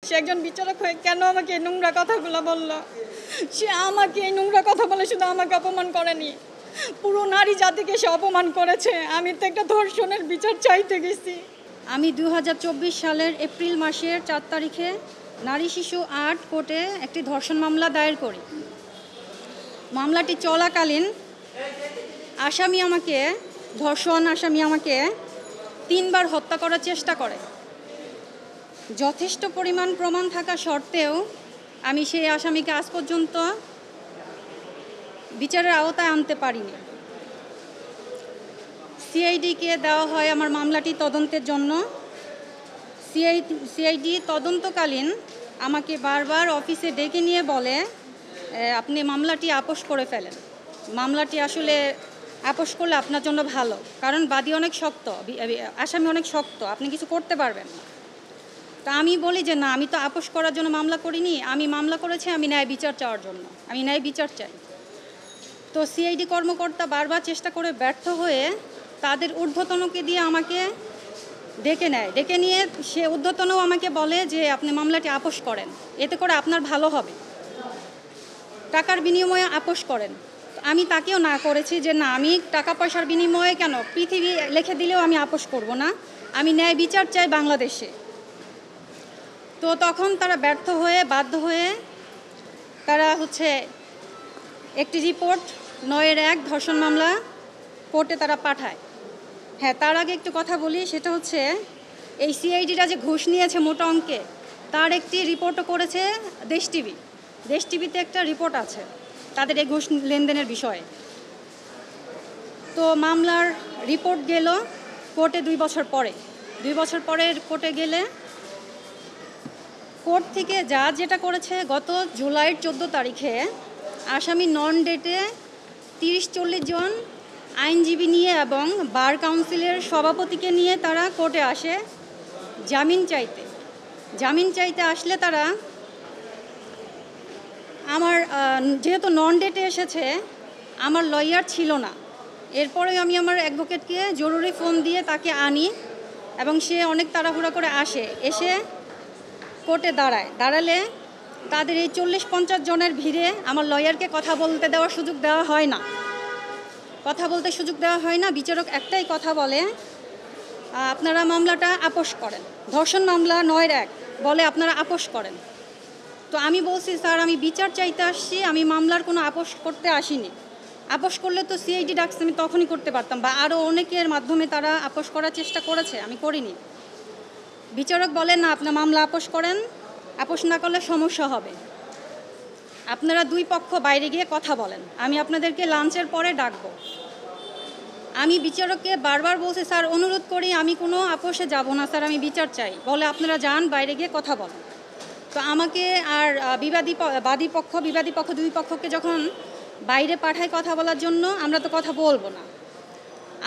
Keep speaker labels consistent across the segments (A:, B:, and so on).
A: সে একজন বিচারক হয়ে কেন আমাকে এই নোংরা কথাগুলো বলল? সে আমাকে এই নোংরা কথা বলে শুধু আমাকে অপমান করেনি, পুরো নারী জাতিকে সে অপমান করেছে। আমি তো একটা ধর্ষণের বিচার চাইতে গেছি।
B: আমি 2024 সালের এপ্রিল মাসের 4 তারিখে নারী শিশু 8 কোর্টে একটি ধর্ষণ মামলা দায়ের করি। মামলাটি চলাকালীন ধর্ষণ আসামি আমাকে 3 বার হত্যা করার চেষ্টা করে। যথেষ্ট পরিমাণ প্রমাণ থাকা সত্ত্বেও আমি সেই আসামিকে আজ পর্যন্ত বিচারের আওতায় আনতে পারিনি। সিআইডিকে দেওয়া হয় আমার মামলাটি তদন্তের জন্য। সিআইডি তদন্তকালীন আমাকে বারবার অফিসে ডেকে নিয়ে বলে, আপনি মামলাটি আপোস করে ফেলেন। মামলাটি আসলে আপোস করলে আপনার জন্য ভালো, কারণ বাদী অনেক শক্ত, আসামি অনেক শক্ত, আপনি কিছু করতে পারবেন না। তা আমি বলি যে না, আমি তো আপোস করার জন্য মামলা করিনি, আমি মামলা করেছি আমি ন্যায় বিচার চাওয়ার জন্য, আমি ন্যায় বিচার চাই। তো সিআইডি কর্মকর্তা বারবার চেষ্টা করে ব্যর্থ হয়ে তাদের ঊর্ধ্বতনকে দিয়ে আমাকে ডেকে নেয়। ডেকে নিয়ে সে ঊর্ধ্বতনও আমাকে বলে যে আপনি মামলাটি আপোস করেন, এতে করে আপনার ভালো হবে, টাকার বিনিময়ে আপোস করেন। আমি তাকেও না করেছি যে না, আমি টাকা পয়সার বিনিময়ে কেন, পৃথিবী লিখে দিলেও আমি আপোস করব না, আমি ন্যায় বিচার চাই বাংলাদেশে। তো তখন তারা ব্যর্থ হয়ে বাধ্য হয়ে তারা একটি রিপোর্ট 9-1 ধর্ষণ মামলা কোর্টে তারা পাঠায়। হ্যাঁ, তার আগে একটু কথা বলি, সেটা হচ্ছে এই সিআইডিরা যে ঘুষ নিয়েছে মোটা অঙ্কে, তার একটি রিপোর্টও করেছে দেশ টিভি। দেশ টিভিতে একটা রিপোর্ট আছে তাদের এই ঘুষ লেনদেনের বিষয়ে। তো মামলার রিপোর্ট গেল কোর্টে 2 বছর পরে। 2 বছর পরে কোর্টে গেলে কোর্ট থেকে যেটা করেছে, গত জুলাইয়ের 14 তারিখে আসামি নন ডেটে 30-40 জন আইনজীবী নিয়ে এবং বার কাউন্সিলের সভাপতিকে নিয়ে তারা কোর্টে আসে জামিন চাইতে। জামিন চাইতে আসলে তারা যেহেতু নন ডেটে এসেছে, আমার লয়ার ছিল না। এরপরে আমি আমার অ্যাডভোকেটকে জরুরি ফোন দিয়ে তাকে আনি এবং সে অনেক তাড়াহুড়া করে এসে কোর্টে দাঁড়ালে তাদের এই 40-50 জনের ভিড়ে আমার লয়ারকে কথা বলতে দেওয়ার সুযোগ দেওয়া হয় না। বিচারক একটাই কথা বলে, আপনারা মামলাটা আপোস করেন। ধর্ষণ মামলা 9-1 বলে আপনারা আপোস করেন। তো আমি বলছি, স্যার আমি বিচার চাইতে আসছি, আমি মামলার কোনো আপোস করতে আসিনি। আপোস করলে তো সিআইডি ডাকছে, আমি তখনই করতে পারতাম, বা আরও অনেকের মাধ্যমে তারা আপোস করার চেষ্টা করেছে, আমি করিনি। বিচারক বলেন না, আপনার মামলা আপোস করেন, আপোস না করলে সমস্যা হবে, আপনারা 2 পক্ষ বাইরে গিয়ে কথা বলেন, আমি আপনাদেরকে লাঞ্চের পরে ডাকবো। আমি বিচারককে বারবার বলছি, স্যার অনুরোধ করি, আমি কোনো আপোসে যাব না স্যার, আমি বিচার চাই। বলে আপনারা যান, বাইরে গিয়ে কথা বলেন। তো আমাকে আর বিবাদী পক্ষ 2 পক্ষকে যখন বাইরে পাঠায় কথা বলার জন্য, আমরা তো কথা বলবো না।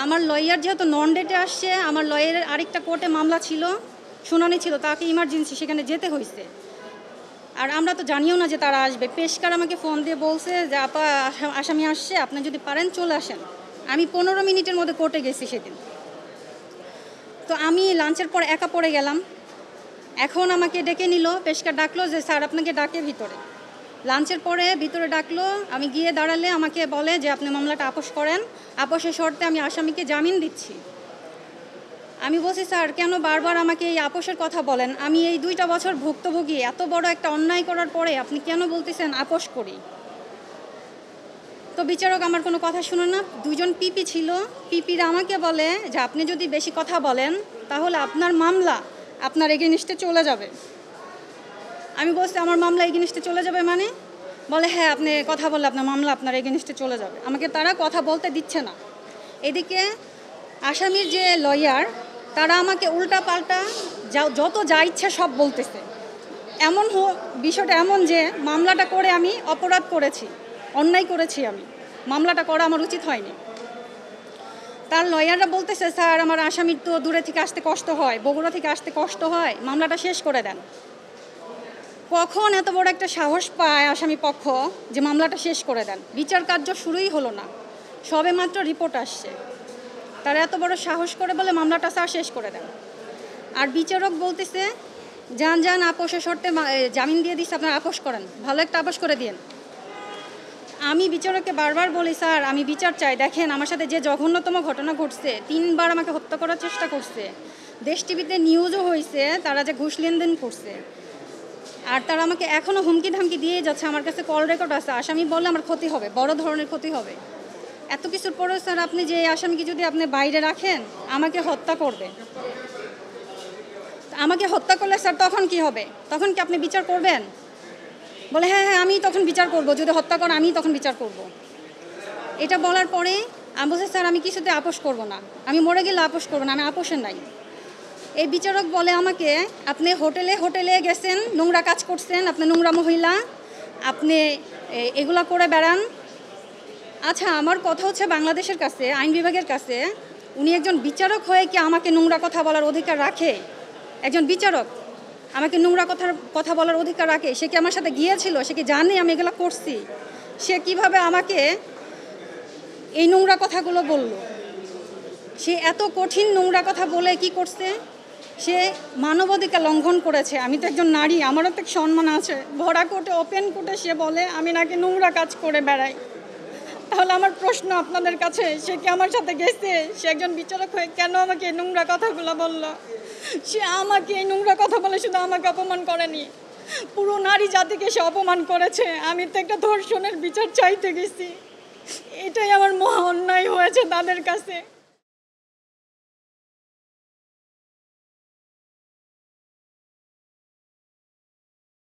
B: আমার লয়ার যেহেতু নন ডেটে আসছে, আমার লয়ারের আরেকটা কোর্টে মামলা ছিল, শুনানি ছিল, তাকে ইমার্জেন্সি সেখানে যেতে হয়েছে। আর আমরা তো জানিও না যে তারা আসবে। পেশকার আমাকে ফোন দিয়ে বলছে যে আপা আসামি আসছে, আপনি যদি পারেন চলে আসেন। আমি 15 মিনিটের মধ্যে কোর্টে গেছি সেদিন। তো আমি লাঞ্চের পর একা পড়ে গেলাম। এখন আমাকে ডেকে নিল, পেশকার ডাকলো যে স্যার আপনাকে ডাকে ভিতরে। লাঞ্চের পরে ভিতরে ডাকলো, আমি গিয়ে দাঁড়ালে আমাকে বলে যে আপনি মামলাটা আপোস করেন, আপোসের শর্তে আমি আসামিকে জামিন দিচ্ছি। আমি বলছি, স্যার কেন বারবার আমাকে এই আপোসের কথা বলেন? আমি এই 2টা বছর ভুক্তভোগী, এত বড় একটা অন্যায় করার পরে আপনি কেন বলতেছেন আপোস করি? তো বিচারক আমার কোনো কথা শুনে না। 2 জন পিপি ছিল, পিপিরা আমাকে বলে যে আপনি যদি বেশি কথা বলেন তাহলে আপনার মামলা আপনার এগেইনস্টে চলে যাবে। আমি বলছি, আমার মামলা এগেইনস্টে চলে যাবে মানে? বলে হ্যাঁ, আপনি কথা বললে আপনার মামলা আপনার এগেইনস্টে চলে যাবে। আমাকে তারা কথা বলতে দিচ্ছে না। এদিকে আসামির যে লয়ার, তারা আমাকে উল্টা পাল্টা যত যা ইচ্ছে সব বলতেছে। বিষয়টা এমন যে মামলাটা করে আমি অপরাধ করেছি, অন্যায় করেছি, আমি মামলাটা করা আমার উচিত হয়নি। তার লয়াররা বলতেছে, স্যার আমার আসামির তো দূরে থেকে আসতে কষ্ট হয়, বগুড়া থেকে আসতে কষ্ট হয়, মামলাটা শেষ করে দেন। কখন এত বড় একটা সাহস পায় আসামি পক্ষ যে মামলাটা শেষ করে দেন? বিচার কার্য শুরুই হলো না, সবে মাত্র রিপোর্ট আসছে, তারা এত বড় সাহস করে বলে মামলাটা স্যার শেষ করে দেন। আর বিচারক বলতেছে যান যান আপোষের শর্তে জামিন দিয়ে দিচ্ছে, আপনারা আপোষ করেন, ভালো একটা আপোষ করে দিন। আমি বিচারককে বারবার বলি, স্যার আমি বিচার চাই, দেখেন আমার সাথে যে জঘন্যতম ঘটনা ঘটছে, 3বার আমাকে হত্যা করার চেষ্টা করছে, দেশ টিভিতে নিউজও হয়েছে তারা যে ঘুষ লেনদেন করছে, আর তারা আমাকে এখনও হুমকি ধামকি দিয়ে যাচ্ছে, আমার কাছে কল রেকর্ড আছে, আসামি বললে আমার ক্ষতি হবে, বড় ধরনের ক্ষতি হবে। এত কিছুর পরেও স্যার আপনি যে আসামিকে যদি আপনি বাইরে রাখেন আমাকে হত্যা করবে, আমাকে হত্যা করলে স্যার তখন কি হবে? তখন কি আপনি বিচার করবেন? বলে হ্যাঁ হ্যাঁ আমি তখন বিচার করব, যদি হত্যা করেন আমি তখন বিচার করব। এটা বলার পরে আমি বলছি, স্যার আমি কিছুতে আপোষ করব না, আমি মরে গেলে আপোষ করব না, আমি আপোষের নাই। এই বিচারক বলে আমাকে, আপনি হোটেলে হোটেলে গেছেন, নোংরা কাজ করছেন, আপনি নোংরা মহিলা, আপনি এগুলা করে বেড়ান। আচ্ছা আমার কথা হচ্ছে বাংলাদেশের কাছে, আইন বিভাগের কাছে, উনি একজন বিচারক হয়ে কি আমাকে নোংরা কথা বলার অধিকার রাখে? একজন বিচারক আমাকে নোংরা কথা বলার অধিকার রাখে? সে কি আমার সাথে গিয়েছিল? সে কি জানে আমি এগুলো করছি? সে কিভাবে আমাকে এই নোংরা কথাগুলো বলল? সে এত কঠিন নোংরা কথা বলে কি করছে? সে মানবাধিকার লঙ্ঘন করেছে। আমি তো একজন নারী, আমারও তো সম্মান আছে। ভরা কোর্টে, ওপেন কোর্টে সে বলে আমি নাকি নোংরা কাজ করে বেড়াই। তাহলে আমার প্রশ্ন আপনাদের কাছে, সে কি আমার সাথে গেছে? সে একজন বিচারক হয়ে কেন আমাকে এই নোংরা কথাগুলো বলল? সে আমাকে এই নোংরা কথা বলে শুধু আমাকে অপমান করেনি, পুরো নারী জাতিকে সে অপমান করেছে। আমি তো একটা ধর্ষণের বিচার চাইতে গেছি, এটাই আমার মহা অন্যায় হয়েছে তাদের কাছে।